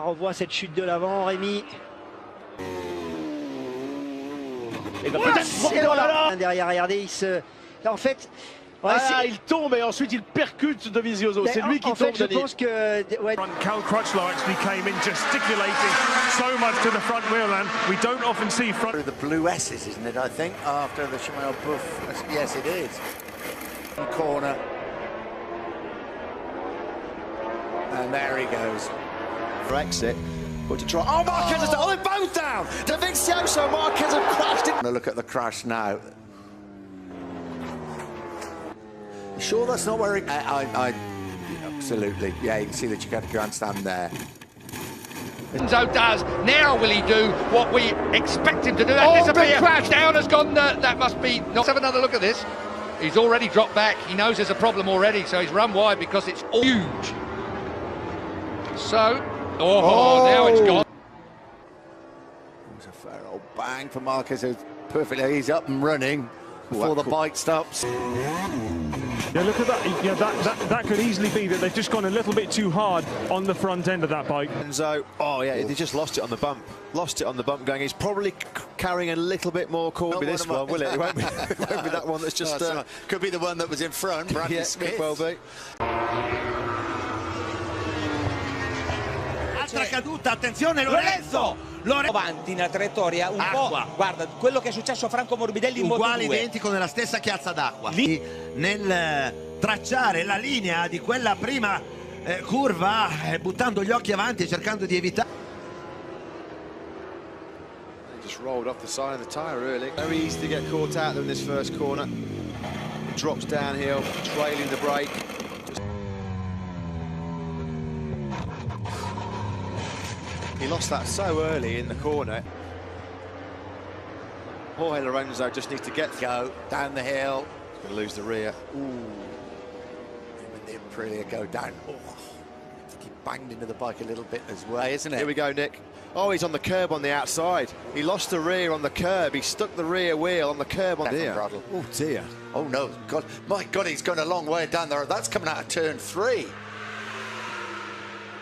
On revoit cette chute de l'avant, Rémi. Et ben peut-être derrière, regardez, il se... Là, en fait... Ouais, il tombe et ensuite il percute de Vizioso. C'est lui qui tombe. En fait, je pense que... Ouais. Cal Crutchlow actually came in gesticulating so much to the front wheel, and we don't often see front... The blue S's, isn't it, I think, after the Shimano Buff. Yes, it is. Corner. And there he goes. For exit. But to try... Oh, Marquez has... Oh, they're both down! Dovizioso, Marquez have crashed in... Look at the crash now. Sure that's not where it... I absolutely. Yeah, you can see that you got a grandstand there. Enzo does. Now will he do what we expect him to do? That disappear. Crash down has gone. That must be... Let's have another look at this. He's already dropped back. He knows there's a problem already, so he's run wide because it's huge. So... now it's gone. It was a fair old bang for Marquez, who's perfectly... He's up and running before the bike stops. Yeah, look at that. Yeah, that could easily be that they've just gone a little bit too hard on the front end of that bike. Enzo, oh yeah, they just lost it on the bump. Lost it on the bump going. He's probably carrying a little bit more corn with this one, will it? It won't be, it won't be that one that's just... could be the one that was in front, Brandon Smith. Could well be. Altra caduta, attenzione Lorenzo! Avanti nella traiettoria un po', guarda quello che è successo a Franco Morbidelli in Moto2. Uguale, identico, nella stessa chiazza d'acqua. Lì nel tracciare la linea di quella prima curva, buttando gli occhi avanti e cercando di evitare. He just rolled off the side of the tyre really. Very easy to get caught out there in this first corner. It drops downhill, trailing the brake. He lost that so early in the corner. Jorge Lorenzo just needs to go down the hill. He's going to lose the rear. Ooh. When the Aprilia go down. Oh. I think he banged into the bike a little bit as well, isn't it? Here we go, Nick. Oh, he's on the curb on the outside. He lost the rear on the curb. He stuck the rear wheel on the curb on the Oh dear. Oh no, God. My God, he's gone a long way down there. That's coming out of turn 3.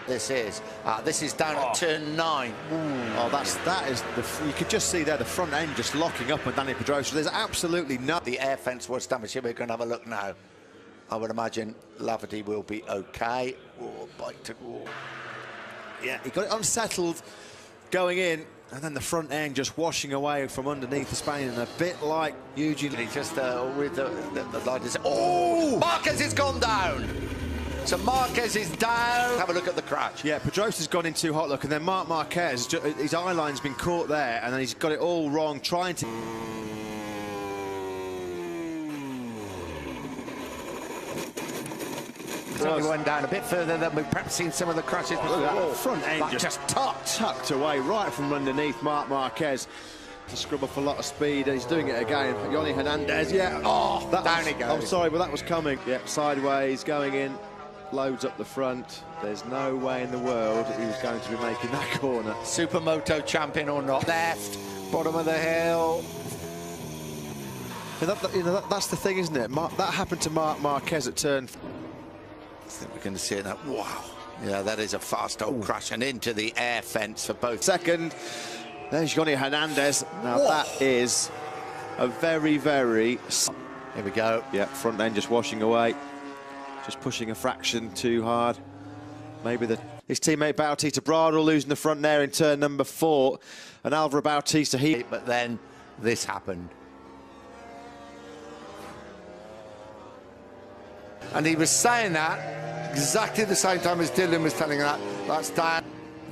This is down at turn 9. Ooh. Oh, that is you could just see there the front end just locking up on Danny Pedrosa. There's absolutely no... The air fence was damaged. Here we're going to have a look now. I would imagine Lafferty will be okay. Oh, bike to... Oh. Yeah, he got it unsettled going in, and then the front end just washing away from underneath the Spaniard, and a bit like Eugene. He just with the light is... Oh! Marquez has gone down! So Marquez is down. Have a look at the crash. Yeah, Pedrosa's gone in too hot, look, and then Marc Marquez, his eye line's been caught there, and then he's got it all wrong, trying to... He went down a bit further than we've perhaps seen some of the crashes. The front end just tucked away right from underneath Marc Marquez to scrub off a lot of speed. He's doing it again. Yoni Hernandez, yeah. Oh, down he goes. I'm sorry, but that was coming. Yeah, sideways, going in. Loads up the front. There's no way in the world he was going to be making that corner. Supermoto champion or not. Left, bottom of the hill. That's the thing, isn't it? That happened to Marc Marquez at turn... I think we're going to see it now. Wow. Yeah, that is a fast old crash and into the air fence for both. Second, there's Yoni Hernandez. Now that is a very, very... Here we go. Yeah, front end just washing away. Just pushing a fraction too hard. Maybe his teammate Bautista Bradle losing the front there in turn number 4. And Alvaro Bautista, But then this happened. And he was saying that exactly the same time as Dylan was telling that. That's down.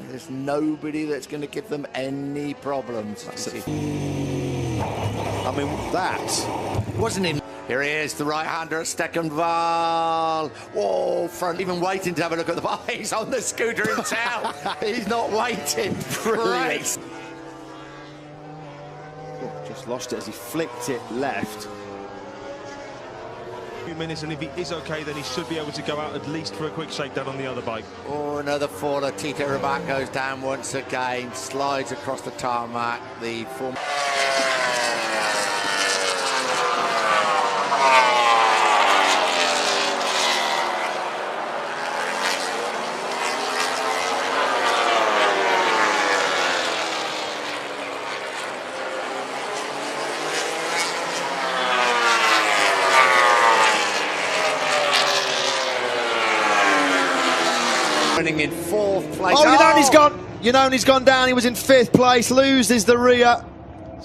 There's nobody that's going to give them any problems. That's it. I mean, that wasn't him. Here he is, the right-hander at Steckenval. Whoa, front, even waiting to have a look at the bike. He's on the scooter himself. He's not waiting. Brilliant. Oh, just lost it as he flicked it left. Few minutes, and if he is okay, then he should be able to go out at least for a quick shakedown on the other bike. Oh, another faller. Tito Rabat goes down once again, slides across the tarmac. The former... Iannoni's gone down, he was in 5th place, loses the rear.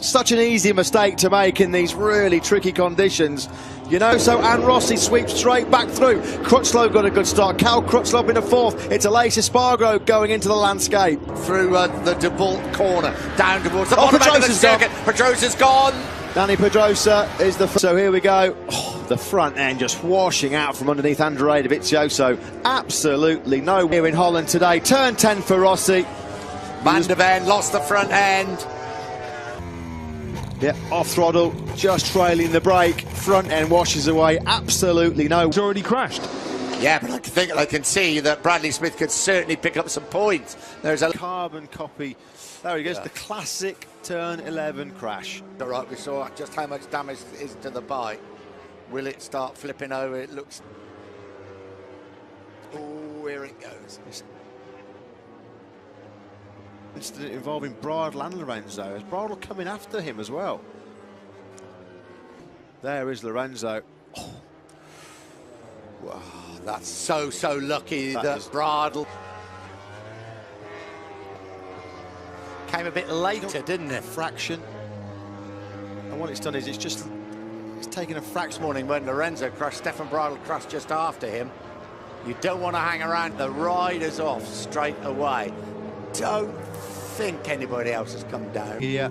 Such an easy mistake to make in these really tricky conditions. And Rossi sweeps straight back through. Crutchlow got a good start. Cal Crutchlow in a 4th. It's Aleix Espargaro going into the landscape. Through the DeBolt corner, down towards the bottom end of the circuit. Pedrosa's gone. Dani Pedrosa is the... So here we go. Oh, the front end just washing out from underneath Andrea Dovizioso. Absolutely no here in Holland today. Turn 10 for Rossi. Van der Ven lost the front end. Yeah, off throttle, just trailing the brake. Front end washes away. Absolutely no. He's already crashed. Yeah, but I think I can see that Bradley Smith could certainly pick up some points. There's a carbon copy. There he goes, the classic turn 11 crash. All right, we saw just how much damage is to the bike. Will it start flipping over? It looks... Oh, here it goes. Incident involving Bradl and Lorenzo. Is Bradl coming after him as well? There is Lorenzo. Oh. Wow, that's so lucky that Bradl came a bit later, didn't it? Fraction. And what it's done is it's taken a fraction. This morning when Lorenzo crashed, Stefan Bradl crashed just after him. You don't want to hang around. The rider's off straight away. Don't think anybody else has come down. Yeah,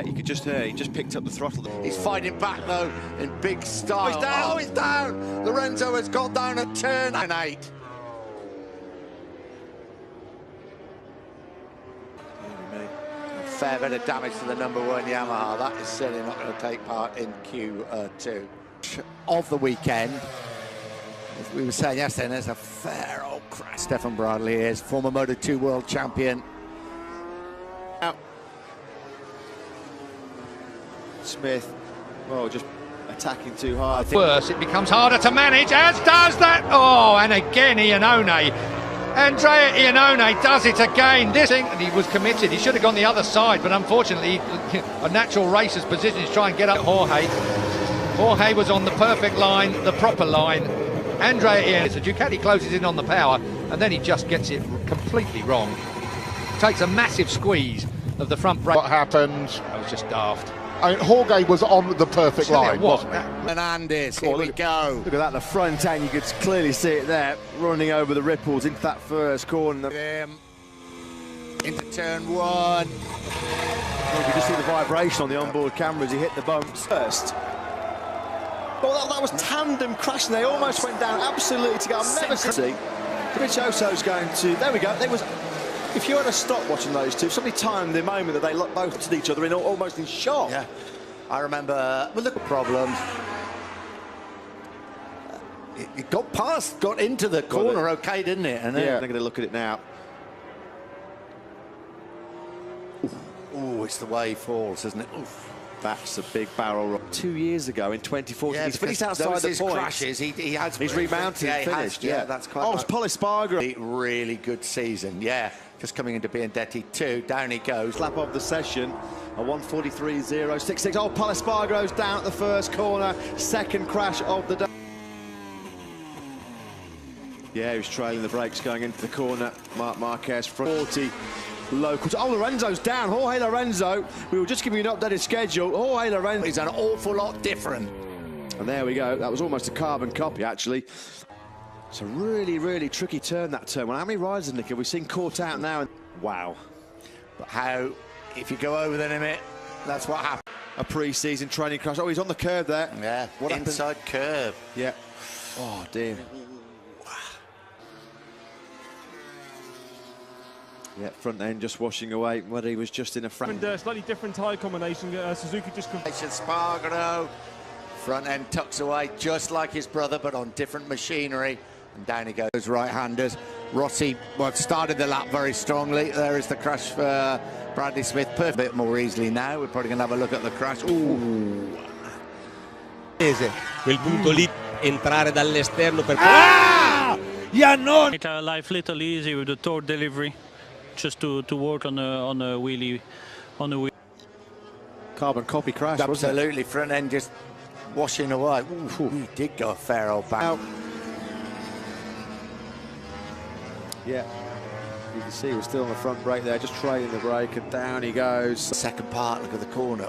you could just hear, he just picked up the throttle. He's fighting back though in big style. Oh, he's down! Oh, he's down! Lorenzo has got down at turn 8. Fair bit of damage to the #1 Yamaha. That is certainly not going to take part in Q2 of the weekend. As we were saying yesterday, there's a fair old crash. Stefan Bradl is former Moto2 world champion. Smith, well, just attacking too hard. Worse, it becomes harder to manage, as does that. Oh, and again, Iannone. Andrea Iannone does it again. This thing, and he was committed. He should have gone the other side, but unfortunately, a natural racer's position is try and get up Jorge. Jorge was on the perfect line, the proper line. Andrea Iannone, so Ducati closes in on the power, and then he just gets it completely wrong. Takes a massive squeeze of the front brake. What happened? That was just daft. I mean, Jorge was on the perfect line, wasn't he? Hernandez, here we go. Look at that, the front end, you could clearly see it there, running over the ripples into that first corner. Into turn 1. You could just see the vibration on the onboard camera as he hit the bumps first. Well, that was tandem crashing. They almost went down absolutely together. I've never seen. Dovizioso's going to. There we go. There was. If you had to stop watching those two, somebody timed the moment that they looked both at each other in almost in shock. Yeah, I remember. Well, look at problems. It got past, got into the corner, okay, didn't it? And then they're going to look at it now. Oh, it's the way he falls, isn't it? Oof. That's a big barrel roll. 2 years ago in 2014, he's finished outside the points. Crashes, he's remounted and finished. Yeah, that's quite. Oh, it's Paul Espargaro. Really good season, yeah. Just coming into Biandetti 2, down he goes. Lap of the session, a 1:43.066. Oh, Paul Espargaro's down at the first corner. Second crash of the day. Yeah, he was trailing the brakes going into the corner. Marc Marquez, 40. Local. Oh, Lorenzo's down. Jorge Lorenzo. We were just giving you an updated schedule. Jorge Lorenzo. He's an awful lot different. And there we go. That was almost a carbon copy, actually. It's a really, really tricky turn, that turn. Well, how many riders, Nick, have we seen caught out now? Wow. But how, if you go over the limit, that's what happens. A pre-season training crash. Oh, he's on the curb there. Yeah, what inside curve. Yeah. Oh, dear. Yeah, front end just washing away. Whether he was just in a slightly different tyre combination. Suzuki just. Espargaro. Front end tucks away just like his brother, but on different machinery. And down he goes, right-handers. Rossi, well, started the lap very strongly. There is the crash for Bradley Smith. Perfect. A bit more easily now. We're probably going to have a look at the crash. Ooh. Quel punto lì, entrare dall'esterno per. Iannone! Make our life a little easy with the torque delivery. Just to work on a wheelie, Carbon copy crash. Absolutely, front end just washing away. Ooh, he did go a fair old back. Yeah. You can see we're still on the front brake there, just trailing the brake, and down he goes. Second part, look at the corner.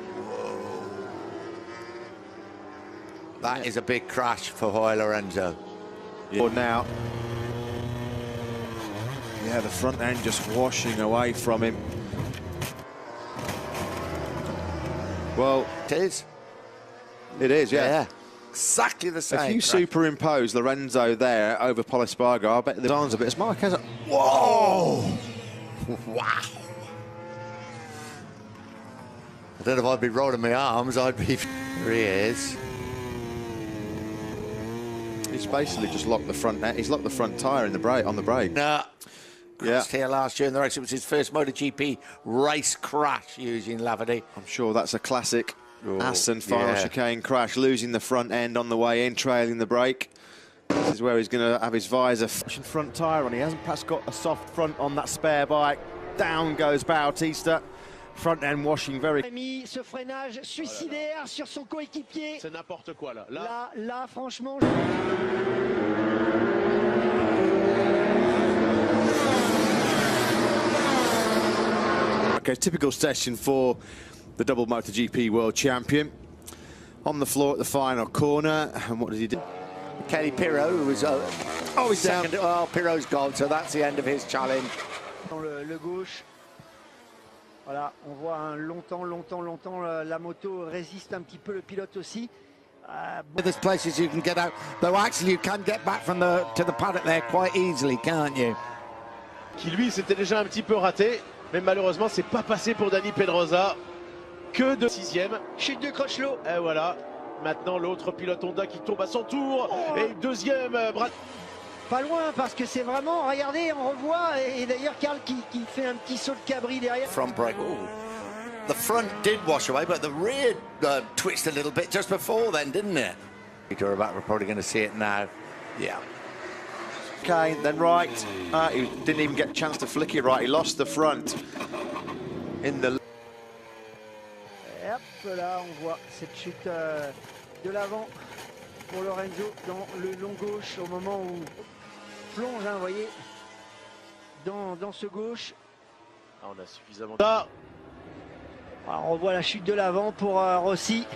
That is a big crash for Jorge Lorenzo. Yeah. Now, yeah, the front end just washing away from him. Well, it is. It is, yeah. Exactly the same. If you superimpose Lorenzo there over Polispargo, I bet the arms a bit smart. Whoa! Wow! I don't know if I'd be rolling my arms. I'd be. Here he is. He's basically just locked the front. He's locked the front tyre in the brake on the brake. No. Crashed here last year in the race. It was his first MotoGP race crash using Lavadi. I'm sure that's a classic Aston final chicane crash, losing the front end on the way in, trailing the brake. This is where he's going to have his visor. Front tyre on. He hasn't perhaps got a soft front on that spare bike. Down goes Bautista. Front end washing very. Ce freinage suicidaire sur son coéquipier. C'est n'importe quoi là. Là, franchement. Okay, typical session for the double MotoGP world champion. On the floor at the final corner, and what does he do? Kelly Pirot, who was he's second. down. Oh, Pirot's gone, so that's the end of his challenge. Dans le gauche. Voilà, on voit longtemps la moto résiste un petit peu, le pilote aussi. There's places you can get out, though actually you can get back from to the paddock there quite easily, can't you? Qui lui s'était déjà un petit peu raté, mais malheureusement c'est pas passé pour Dani Pedrosa. Que de 6e. Chute de Crutchlow. Et voilà, maintenant l'autre pilote Honda qui tombe à son tour. Et deuxième, Pas loin, parce que c'est vraiment, regardez, on revoit, et d'ailleurs Karl qui fait un petit saut de cabri derrière. Front brake. Ooh. The front did wash away, but the rear twitched a little bit just before then, didn't it? We're probably going to see it now. Yeah. Okay, then right. He didn't even get a chance to flick it right. He lost the front in the. Et hop là, on voit cette chute de l'avant pour Lorenzo dans le long gauche au moment où plonge, hein, vous voyez, dans ce gauche. on a suffisamment. Alors, on voit la chute de l'avant pour Rossi.